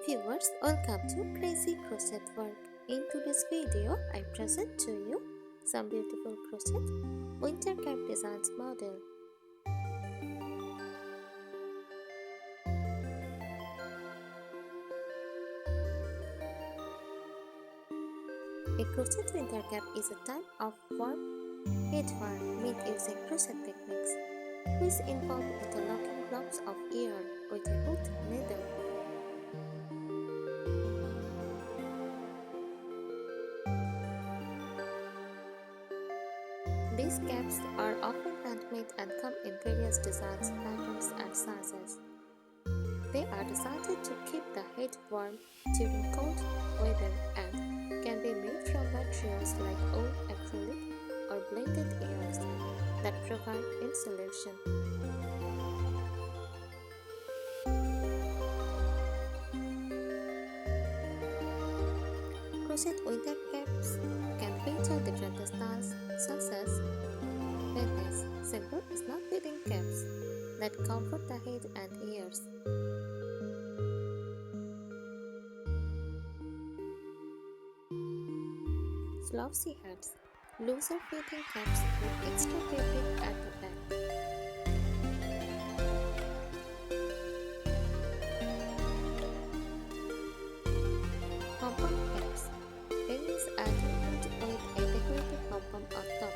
Viewers, welcome to Crazy Crochet Work. In today's video, I present to you some beautiful crochet winter cap designs model. A crochet winter cap is a type of warm headwear made using crochet techniques, which involve interlocking blocks of yarn with a hooked needle. These caps are often handmade and come in various designs, patterns, and sizes. They are designed to keep the head warm during cold weather and can be made from materials like wool, acrylic, or blended yarns that provide insulation. Crochet winter caps can feature different styles such as Venice, simple snap-fitting caps that comfort the head and ears. Floppy hats, looser fitting caps with extra fabric at the back. Pom-pom caps, Venice adorned with a decorative pom-pom on top.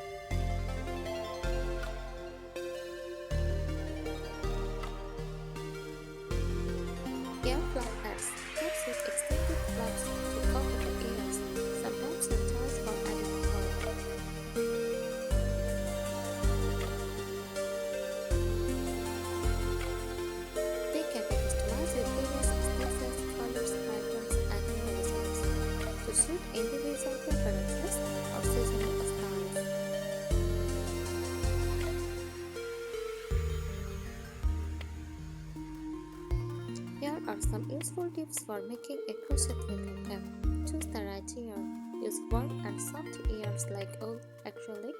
Ear flap hats, caps with extended flaps to cover the ears, sometimes with toys for added color. They can be customized with various stiches, colors, patterns, and designs to suit individual preferences or seasonal styles. Here are some useful tips for making a crochet winter cap. Choose the right yarn. Use warm and soft yarns like wool, acrylic,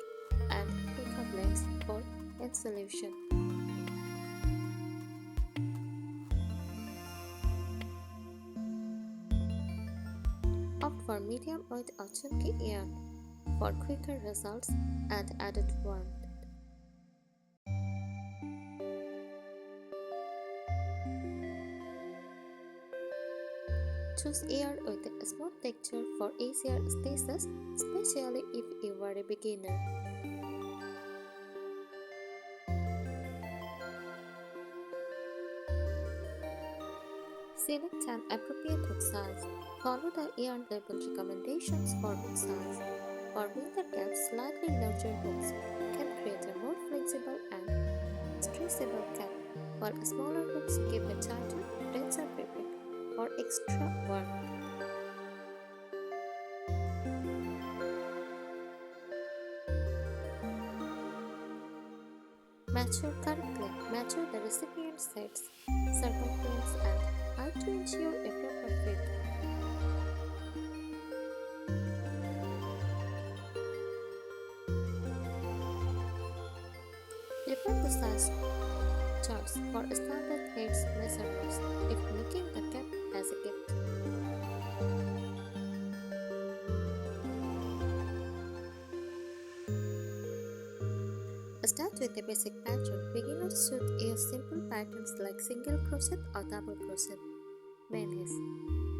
and mica blends for insulation. Opt for medium weight or chunky yarn for quicker results and added warmth. Choose yarn with a smooth texture for easier stitches, especially if you are a beginner. Select an appropriate hook size. Follow the yarn label recommendations for hook size. For winter caps, slightly larger hooks can create a more flexible and stretchable cap, while smaller hooks give a tighter, denser fabric for extra warmth. Measure correctly. Measure the recipient sets, circumference, and height to ensure a proper fit. Prepare the size charts for standard heads measurements if making the cap as a gift. Start with a basic pattern. Beginners should use simple patterns like single crochet or double crochet manis.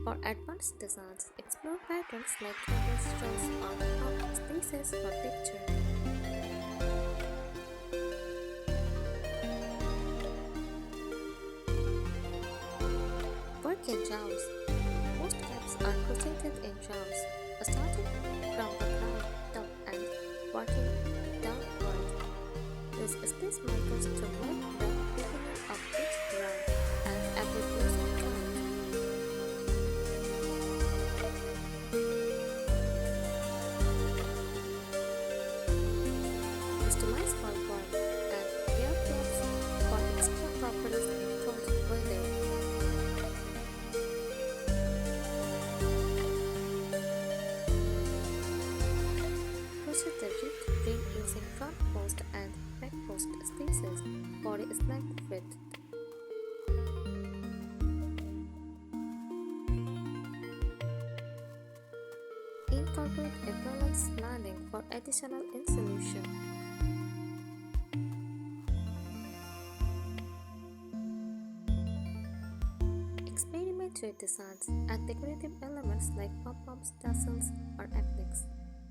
For advanced designs, explore patterns like cable straws or half stitches for texture. Work in rounds. Most caps are crocheted in rounds, starting from the crown top and working downward. Use stitch markers to mark the beginning of each round and apply using count. Customize for warm and ear flaps for extra properties in cold weather. Crochet the ripped ring using front post and back post stitches for a snug fit. incorporate a balanced lining for additional insulation. Experiment with designs, add decorative elements like pom-poms, tassels, or appliques.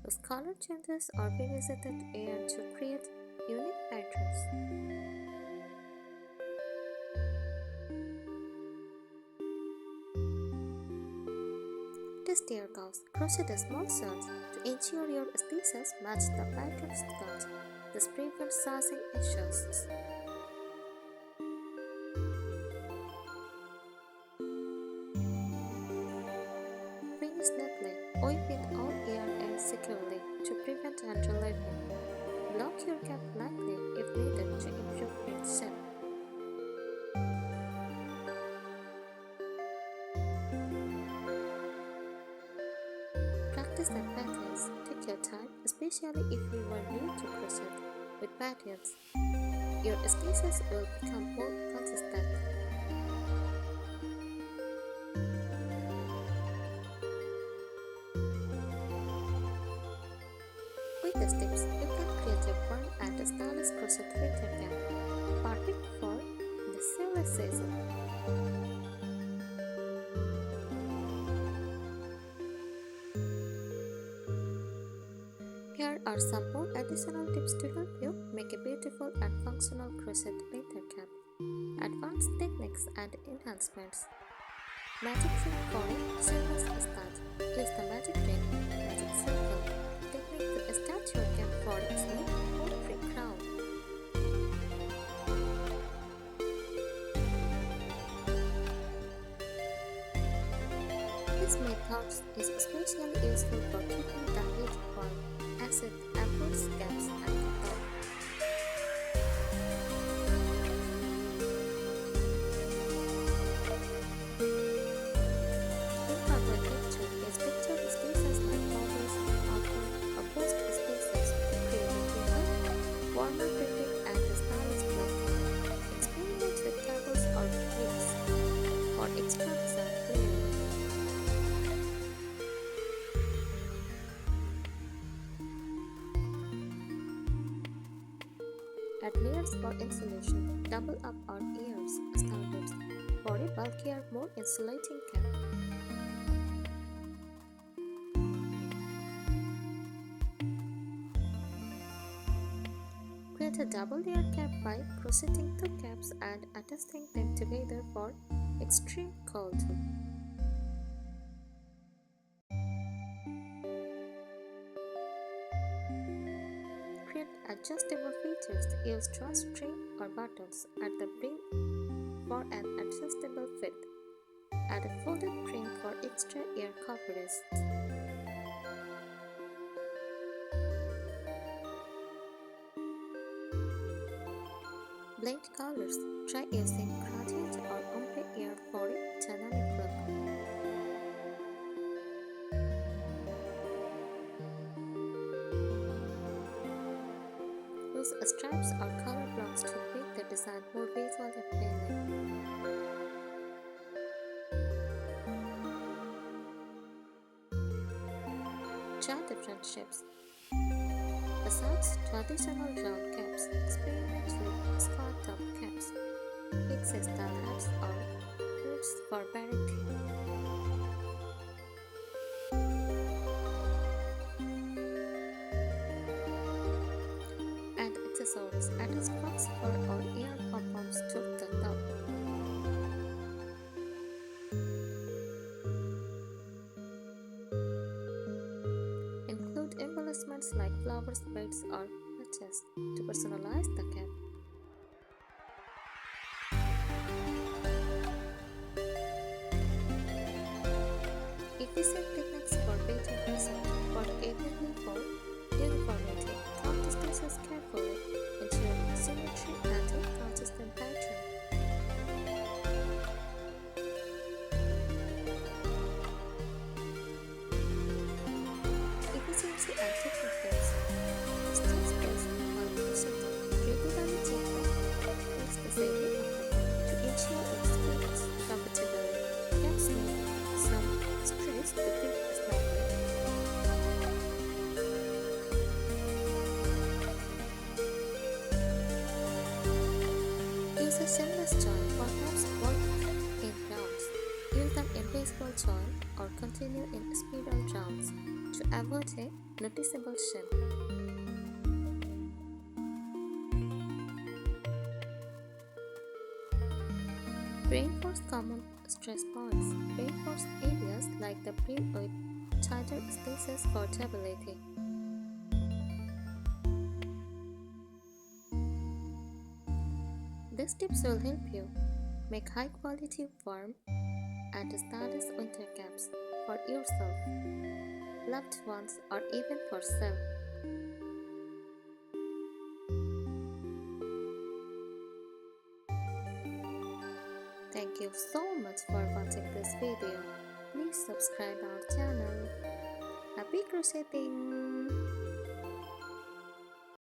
Use color changes or revisited air to create unique patterns. Test your curves. Crochet a small surge to ensure your stitches match the pattern's cut. This prevents sizing issues. Finish neatly. Wipe in all air and securely to prevent underleaving. Lock your cap lightly if needed to improve its shape. Practice the patterns. Take your time, especially if you are new to crochet. With patterns, your stitches will become more consistent. With these tips, you can create a fun and stylish crochet winter cap, perfect for the silly season. Here are some more additional tips to help you make a beautiful and functional crochet winter cap. Advanced techniques and enhancements. Magic ring for a seamless start. Use the magic ring, magic circle technique to start your cap for a smooth, hole-free crown. This method is especially useful for keeping the heat warm as it avoids gaps at the top. Incorporate texture is picture stitches like bubbles, outline, or post stitches to create a deeper, warmer printed and stylish look. Experiment with cables or clips for extra design layering. Add layers for insulation. Double up on ears, standards for a bulkier, more insulating cap. Create a double layer cap by crocheting two caps and adjusting them together for extreme cold. Create adjustable features. Use drawstring or buttons at the brim for an adjustable fit. Add a folded trim for extra air coverage. Blend colors. Try using gradient or ombre air for a dynamic look. Use stripes or color blocks to make the design more visually appealing. Try different shapes. Besides traditional round caps, experiment with square top caps, pixie style hats, or hoods for variety. Add accessories. Add spots for or ear pom-poms to the top. Include embellishments like flowers, birds, or patches to personalize the cap. Efficient techniques for better result. For evenly fold, uniformity, count the stitches carefully, ensure symmetry and a consistent pattern. Efficiency and techniques. Stitch space while crocheting. Regularly check the makes the saving effect to ensure it fits comfortably. Caps need some stretch to prevent small join or continue in spiral rounds to avoid a noticeable shimp. Reinforce common stress points. Reinforce areas like the brim with tighter spaces for stability. These tips will help you make high-quality warm and stylish winter caps for yourself, loved ones, or even for sale. Thank you so much for watching this video. Please subscribe our channel. Happy crocheting!